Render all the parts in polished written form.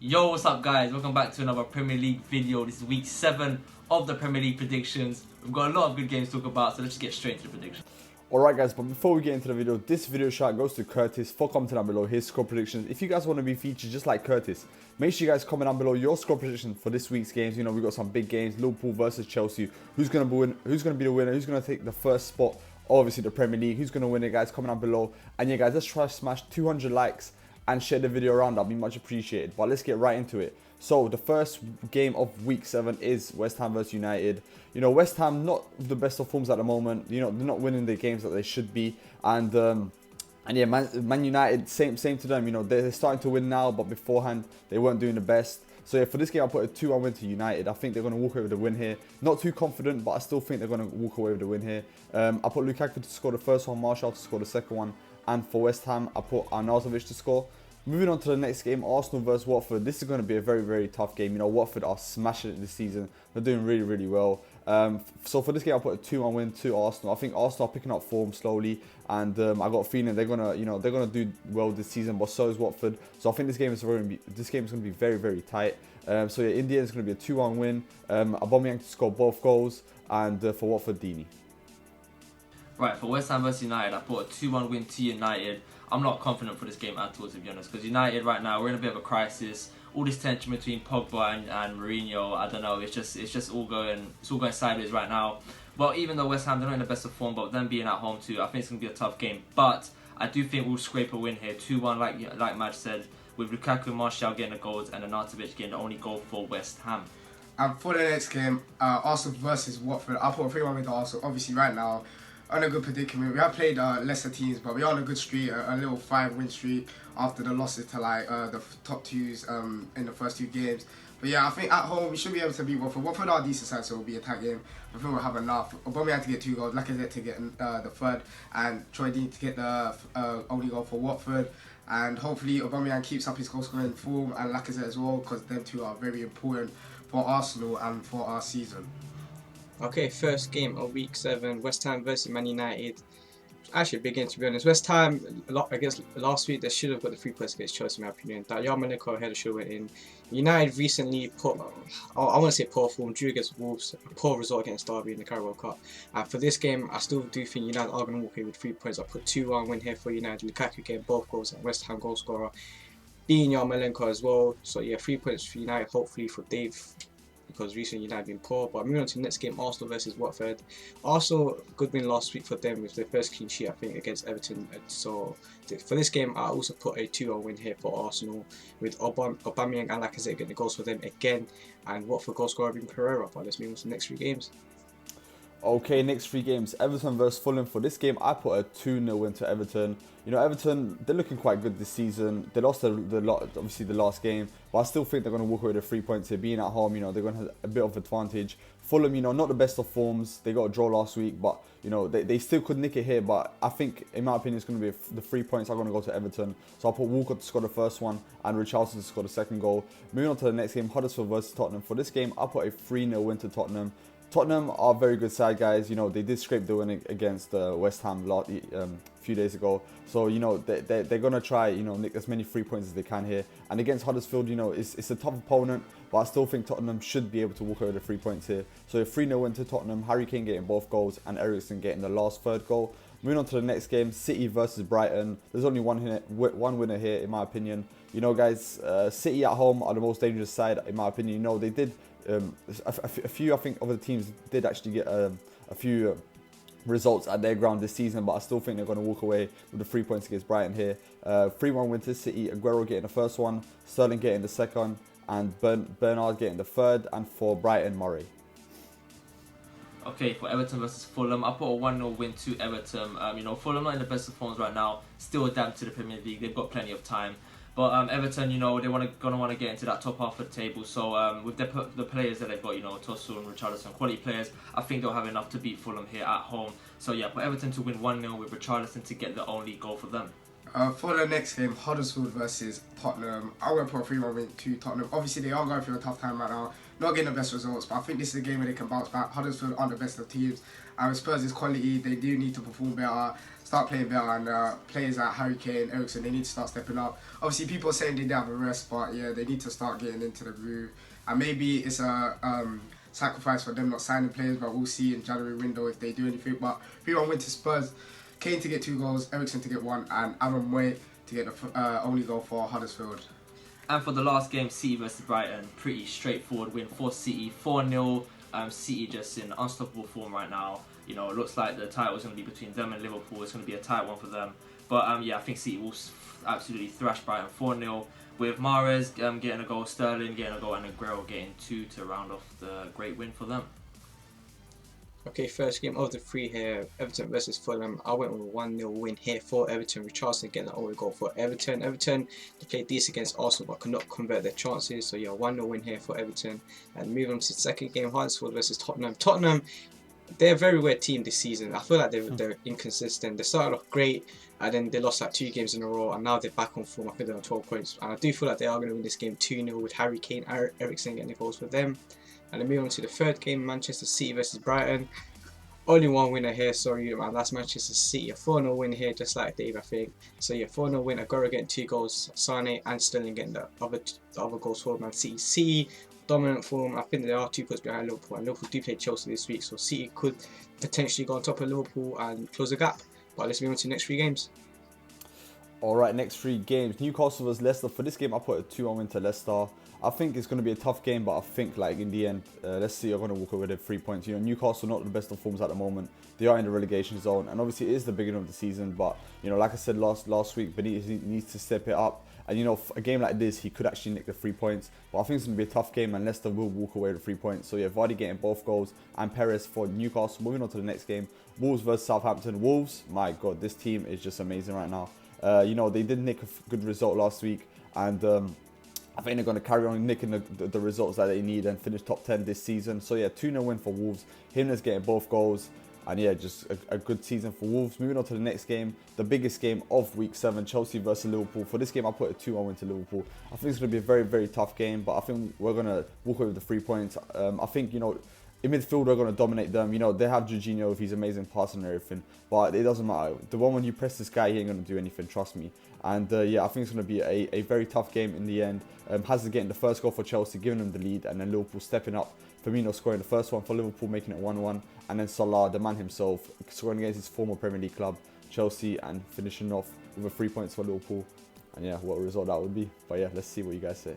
Yo, what's up guys? Welcome back to another Premier League video. This is week 7 of the Premier League predictions. We've got a lot of good games to talk about, so let's just get straight into the predictions. Alright guys, but before we get into the video, this video shout goes to Curtis for commenting down below his score predictions. If you guys want to be featured just like Curtis, make sure you guys comment down below your score prediction for this week's games. You know, we've got some big games, Liverpool versus Chelsea. Who's going to be the winner? Who's going to take the first spot? Obviously the Premier League. Who's going to win it, guys? Comment down below. And yeah guys, let's try to smash 200 likes and share the video around. That'd be much appreciated. But let's get right into it. So the first game of week 7 is West Ham versus United. You know, West Ham not the best of forms at the moment. You know, they're not winning the games that they should be. And yeah, Man United, same to them. You know, they're starting to win now, but beforehand they weren't doing the best. So yeah, for this game I'll put a 2-1 win to United. I think they're going to walk away with the win here. Not too confident, but I still think they're going to walk away with the win here. I put Lukaku to score the first one, Martial to score the second one, and for West Ham I put Arnautovic to score. Moving on to the next game, Arsenal versus Watford. This is going to be a very, very tough game. You know, Watford are smashing it this season. They're doing really, really well. So for this game, I'll put a 2-1 win to Arsenal. I think Arsenal are picking up form slowly, and I got a feeling they're gonna do well this season. But so is Watford. So I think this game is going to be very, very tight. So yeah, in the end, it's going to be a 2-1 win. Aubameyang to score both goals, and for Watford, Dini. Right, for West Ham versus United, I put a 2-1 win to United. I'm not confident for this game at all, to be honest, because United right now, we're in a bit of a crisis. All this tension between Pogba and Mourinho, I don't know, it's just all going sideways right now. But even though West Ham, they're not in the best of form, but them being at home too, I think it's going to be a tough game. But I do think we'll scrape a win here, 2-1 like Madge said, with Lukaku and Martial getting the goals and Arnautovic getting the only goal for West Ham. And for the next game, Arsenal versus Watford, I'll put a 3-1 with Arsenal. Obviously right now, on a good predicament. We have played lesser teams, but we're on a good streak, a little 5-win streak after the losses to like the top twos in the first 2 games. But yeah, I think at home we should be able to beat Watford. Watford are a decent side, so it'll be a tight game. I think we'll have enough. Aubameyang to get 2 goals, Lacazette to get the third, and Troy Deeney to get the only goal for Watford. And hopefully Aubameyang keeps up his goal scoring form, and Lacazette as well, because them two are very important for Arsenal and for our season. Okay, first game of week 7, West Ham versus Man United. Actually a big game, to be honest. West Ham, against last week, they should have got the 3 points against Chelsea, in my opinion. That Yarmolenko header should have went in. United recently put, I want to say poor form, drew against Wolves, a poor result against Derby in the Carabao Cup. And for this game, I still do think United are going to walk away with 3 points. I put 2-1 win here for United. Lukaku getting both goals, and West Ham goal scorer being Yarmolenko as well. So yeah, 3 points for United, hopefully for Dave, because recently United have been poor. But moving on to the next game, Arsenal versus Watford. Arsenal, good win last week for them with their first clean sheet, I think, against Everton. So for this game, I also put a 2-1 win here for Arsenal, with Aubameyang and Lacazette getting the goals for them again, and Watford goal scorer being Pereira. But let's move on to the next 3 games. Okay, next 3 games. Everton versus Fulham. For this game, I put a 2-0 win to Everton. You know, Everton, they're looking quite good this season. They lost obviously the last game, but I still think they're going to walk away with 3 points here. Being at home, you know, they're going to have a bit of advantage. Fulham, you know, not the best of forms. They got a draw last week, but, you know, they still could nick it here. But I think, in my opinion, it's going to be the 3 points are going to go to Everton. So I'll put Walker to score the first one and Richarlison to score the second goal. Moving on to the next game, Huddersfield versus Tottenham. For this game, I'll put a 3-0 win to Tottenham. Tottenham are a very good side, guys. You know, they did scrape the win against West Ham a few days ago. So, you know, they're going to try, you know, nick as many 3 points as they can here. And against Huddersfield, you know, it's a tough opponent, but I still think Tottenham should be able to walk over the 3 points here. So a 3-0 win to Tottenham, Harry Kane getting both goals and Eriksen getting the last 3rd goal. Moving on to the next game, City versus Brighton. There's only one winner here, in my opinion. You know, guys, City at home are the most dangerous side, in my opinion. You know, they did... a few, I think, other teams did actually get a few results at their ground this season, but I still think they're going to walk away with the 3 points against Brighton here. 3-1 win to City, Aguero getting the first one, Sterling getting the second, and Bernard getting the third, and for Brighton, Murray. Okay, for Everton versus Fulham, I put a 1-0 win to Everton. You know, Fulham not in the best of forms right now, still adapt to the Premier League, they've got plenty of time. But Everton, you know, they're gonna want to get into that top half of the table. So with the players that they've got, you know, Tosun and Richarlison, quality players, I think they'll have enough to beat Fulham here at home. So yeah, for Everton to win 1-0 with Richarlison to get the only goal for them. For the next game, Huddersfield versus Tottenham, I'm going to put a 3-1 win to Tottenham. Obviously, they are going through a tough time right now. not getting the best results, but I think this is a game where they can bounce back. Huddersfield aren't the best of teams, and with Spurs' quality, they do need to perform better, start playing better, and players like Harry Kane, Ericsson, they need to start stepping up. Obviously, people are saying they don't have a rest, but yeah, they need to start getting into the groove. And maybe it's a sacrifice for them not signing players, but we'll see in January window if they do anything. But 3-1 win to Spurs. Kane to get 2 goals, Ericsson to get 1, and Aaron Way to get the only goal for Huddersfield. And for the last game, City versus Brighton, pretty straightforward win for City, 4-0. City just in unstoppable form right now. You know, it looks like the title is going to be between them and Liverpool. It's going to be a tight one for them. But yeah, I think City will absolutely thrash Brighton 4-0. With Mahrez getting a goal, Sterling getting a goal, and Aguero getting 2 to round off the great win for them. Okay, first game of the 3 here, Everton versus Fulham. I went with a 1-0 win here for Everton. Richarlison getting the only goal for Everton. Everton, they played decent against Arsenal but could not convert their chances. So yeah, 1-0 win here for Everton. And moving on to the second game, Huddersfield versus Tottenham. Tottenham, they're a very weird team this season. I feel like they're inconsistent. They started off great, and then they lost like 2 games in a row, and now they're back on form. I think they're on 12 points. And I do feel like they are going to win this game 2-0 with Harry Kane, Ericsson getting the goals for them. And then moving on to the third game, Manchester City versus Brighton. Only one winner here, sorry, man. That's Manchester City. A 4-0 win here, just like Dave, I think. So yeah, 4-0 win. Aguero getting 2 goals. Sane and Sterling getting the other goals for Man City. City, dominant form. I think they are 2 points behind Liverpool. And Liverpool do play Chelsea this week. So City could potentially go on top of Liverpool and close the gap. But let's move on to the next 3 games. Alright, next 3 games. Newcastle vs Leicester. For this game, I put a 2-1 win to Leicester. I think it's going to be a tough game, but I think like in the end, Leicester are going to walk away with 3 points. You know, Newcastle not the best of forms at the moment. They are in the relegation zone, and obviously it is the beginning of the season. But you know, like I said last week, Benitez needs to step it up. And you know, a game like this, he could actually nick the 3 points. But I think it's going to be a tough game, and Leicester will walk away with 3 points. So yeah, Vardy getting both goals, and Perez for Newcastle. Moving on to the next game, Wolves versus Southampton. Wolves, my God, this team is just amazing right now. You know, they did nick a good result last week, and I think they're going to carry on nicking the results that they need and finish top 10 this season. So yeah, 2-0 win for Wolves. Jimenez getting both goals. And yeah, just a good season for Wolves. Moving on to the next game, the biggest game of week 7, Chelsea versus Liverpool. For this game, I put a 2-1 win to Liverpool. I think it's going to be a very, very tough game, but I think we're going to walk away with the 3 points. I think, you know, in midfield, we're going to dominate them. You know, they have Jorginho with his amazing passing and everything, but it doesn't matter. The one when you press this guy, he ain't going to do anything, trust me. And yeah, I think it's going to be a very tough game in the end. Hazard getting the first goal for Chelsea, giving them the lead, and then Liverpool stepping up. Firmino scoring the first one for Liverpool, making it 1-1. And then Salah, the man himself, scoring against his former Premier League club, Chelsea, and finishing off with a 3 points for Liverpool. And yeah, what a result that would be. But yeah, let's see what you guys say.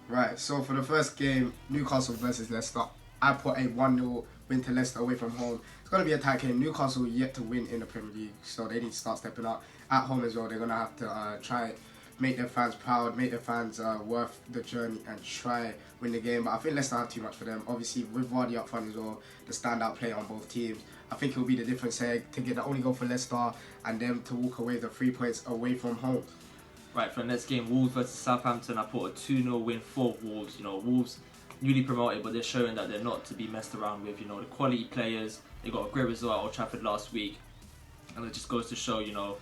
Right, so for the first game, Newcastle versus Leicester, I put a 1-0 win to Leicester away from home. It's going to be a tight game. Newcastle yet to win in the Premier League, so they need to start stepping up. At home as well, they're going to have to try make their fans proud, make their fans worth the journey, and try win the game. But I think Leicester have too much for them. Obviously, with Vardy up front as well, the standout player on both teams, I think it will be the difference here to get the only goal for Leicester and them to walk away the 3 points away from home. Right, for the next game, Wolves versus Southampton, I put a 2-0 win for Wolves. You know, Wolves newly promoted, but they're showing that they're not to be messed around with. You know, the quality players, they got a great result at Old Trafford last week, and it just goes to show, you know,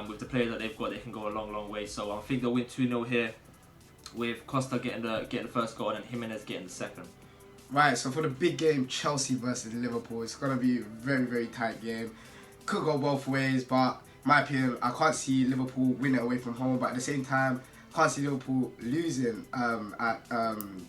with the players that they've got, they can go a long, long way. So I think they'll win 2-0 here, with Costa getting the first goal and Jimenez getting the second. Right, so for the big game, Chelsea versus Liverpool, it's going to be a very, very tight game. Could go both ways, but in my opinion, I can't see Liverpool winning away from home, but at the same time, I can't see Liverpool losing at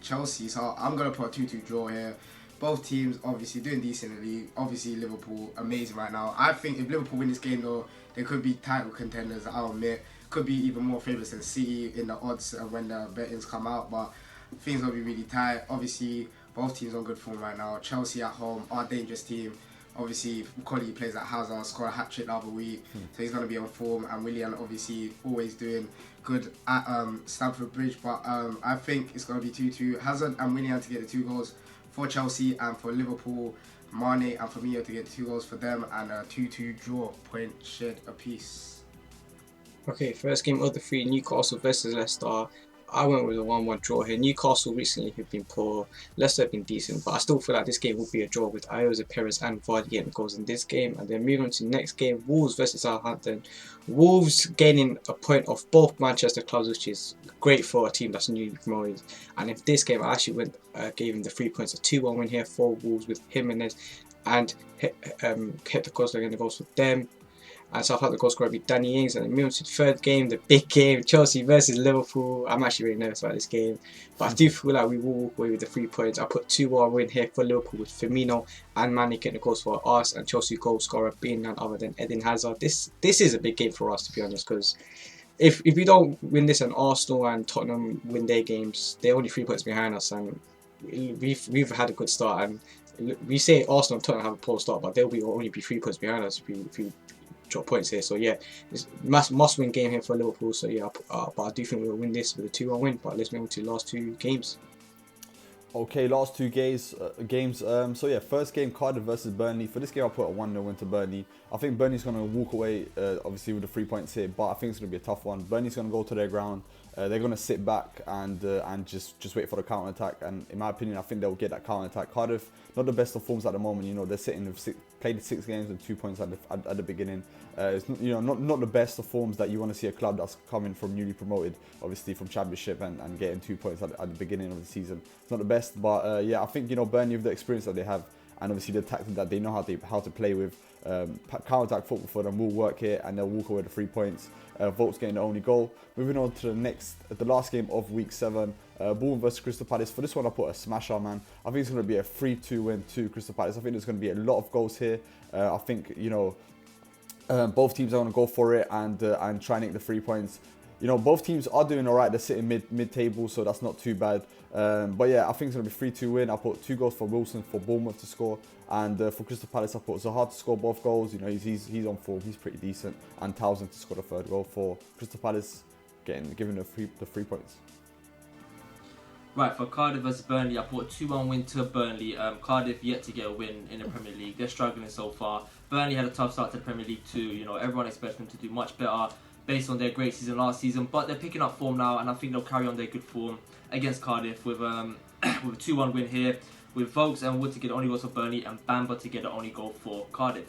Chelsea. So I'm going to put a 2-2 draw here. Both teams obviously doing decently. Obviously Liverpool amazing right now. I think if Liverpool win this game though, they could be title contenders, I'll admit. Could be even more favourites than City in the odds when the bettings come out, but things will be really tight. Obviously both teams on good form right now. Chelsea at home are a dangerous team. Obviously quality players like Hazard scored a hat-trick the other week, so he's going to be on form, and Willian obviously always doing good at Stamford Bridge, but I think it's going to be 2-2. Hazard and Willian to get the 2 goals for Chelsea, and for Liverpool, Mane and Firmino to get the 2 goals for them, and a 2-2 draw, point shared apiece. Okay, first game of the 3, Newcastle versus Leicester. I went with a 1-1 draw here. Newcastle recently have been poor, Leicester have been decent, but I still feel like this game will be a draw with Ioza, Perez and Vardy getting goals in this game. And then moving on to the next game, Wolves versus Southampton. Wolves gaining a point off both Manchester clubs, which is great for a team that's newly promoted. And in this game, I actually gave him the 3 points, a 2-1 win here for Wolves with Jimenez, and hit the goals in the goals for them. And so I thought the goal scorer would be Danny Ings. And moving to the third game, the big game, Chelsea versus Liverpool. I'm actually really nervous about this game, but I do feel like we will walk away with the 3 points. I put 2-1 win here for Liverpool with Firmino and Mane getting the goals for us, and Chelsea goal scorer being none other than Eden Hazard. This is a big game for us, to be honest, because if we don't win this and Arsenal and Tottenham win their games, they're only 3 points behind us, and we've had a good start. And we say Arsenal and Tottenham have a poor start, but they'll only be 3 points behind us if we drop points here. So yeah, it's must win game here for Liverpool. So yeah, but I do think we'll win this with a 2-1 win. But let's move on to the last two games. Okay, last two games. So yeah, first game, Cardiff versus Burnley. For this game, I put a 1-0 win to Burnley. I think Burnley's going to walk away, obviously, with the 3 points here, but I think it's going to be a tough one. Burnley's going to go to their ground. They're going to sit back and just wait for the counter attack. And in my opinion, I think they'll get that counter attack. Cardiff, not the best of forms at the moment. You know, they're sitting with played 6 games with 2 points at the beginning. It's not the best of forms that you want to see a club that's coming from newly promoted, obviously from Championship and getting 2 points at the beginning of the season. It's not the best, but yeah, I think Burnley, with the experience that they have and obviously the tactic that they know how to play with, counter attack football for them will work here, and they'll walk away with the 3 points. Volt's getting the only goal. Moving on to the last game of week 7, Bournemouth versus Crystal Palace. For this one, I put a smasher, man. I think it's going to be a 3-2 win to Crystal Palace. I think there's going to be a lot of goals here. I think both teams are going to go for it and try and make the 3 points. Both teams are doing all right. They're sitting mid-table, so that's not too bad. But yeah, I think it's going to be 3-2 win. I put 2 goals for Wilson for Bournemouth to score, and for Crystal Palace, I put Zaha to score both goals. He's on form. He's pretty decent, and Townsend to score the 3rd goal for Crystal Palace, giving the 3 points. Right, for Cardiff versus Burnley, I put 2-1 win to Burnley. Cardiff yet to get a win in the Premier League. They're struggling so far. Burnley had a tough start to the Premier League too. Everyone expects them to do much better based on their great season last season, but they're picking up form now, and I think they'll carry on their good form against Cardiff with a 2-1 win here, with Vokes and Wood to get the only goals for Burnley and Bamba to get the only goal for Cardiff.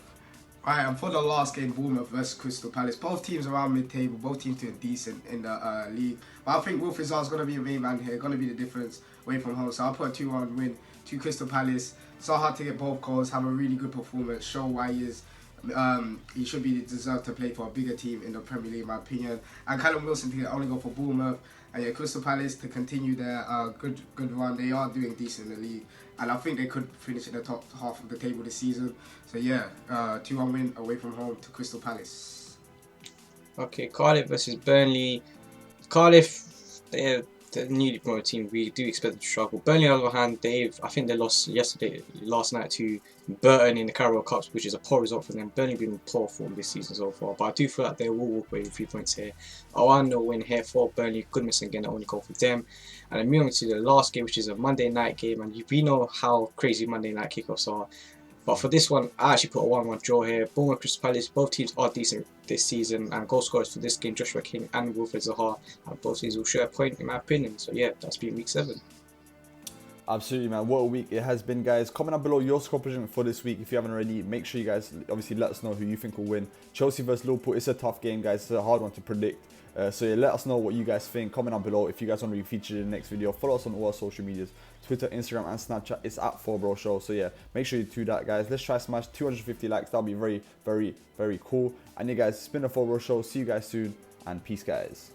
Alright, and for the last game, Bournemouth versus Crystal Palace. Both teams around mid-table, both teams doing decent in the league. But I think Wilfried Zaha's going to be a main man here, going to be the difference away from home. So I'll put a 2-1 win to Crystal Palace. Zaha to get both goals, have a really good performance, show why he should be deserved to play for a bigger team in the Premier League, in my opinion. And Callum Wilson to get only go for Bournemouth. And yeah, Crystal Palace to continue their good run. They are doing decent in the league, and I think they could finish in the top half of the table this season. So yeah, 2-1 win away from home to Crystal Palace. Okay, Cardiff versus Burnley. Cardiff, they're the newly promoted team. We do expect them to struggle. Burnley, on the other hand, I think they lost last night to Burton in the Carabao Cups, which is a poor result for them. Burnley been in poor form this season so far, but I do feel like they will walk away with 3 points here. A 1-0 win here for Burnley. Goodness again, the only goal for them. And then moving to the last game, which is a Monday night game, and we know how crazy Monday night kickoffs are. But for this one, I actually put a 1-1 draw here. Bournemouth, Crystal Palace, both teams are decent this season, and goal scorers for this game, Joshua King and Wilfried Zaha, and both teams will share a point in my opinion. So yeah, that's been week 7. Absolutely, man. What a week it has been, guys. Comment down below your score prediction for this week. If you haven't already, make sure you guys obviously let us know who you think will win. Chelsea versus Liverpool, it's a tough game, guys. It's a hard one to predict. So yeah, let us know what you guys think. Comment down below if you guys want to be featured in the next video. Follow us on all our social medias, Twitter, Instagram, and Snapchat. It's at 4Bro Show. So yeah, make sure you do that, guys. Let's try to smash 250 likes. That'll be very, very, very cool. And yeah, guys, it's been the 4Bro Show. See you guys soon, and peace, guys.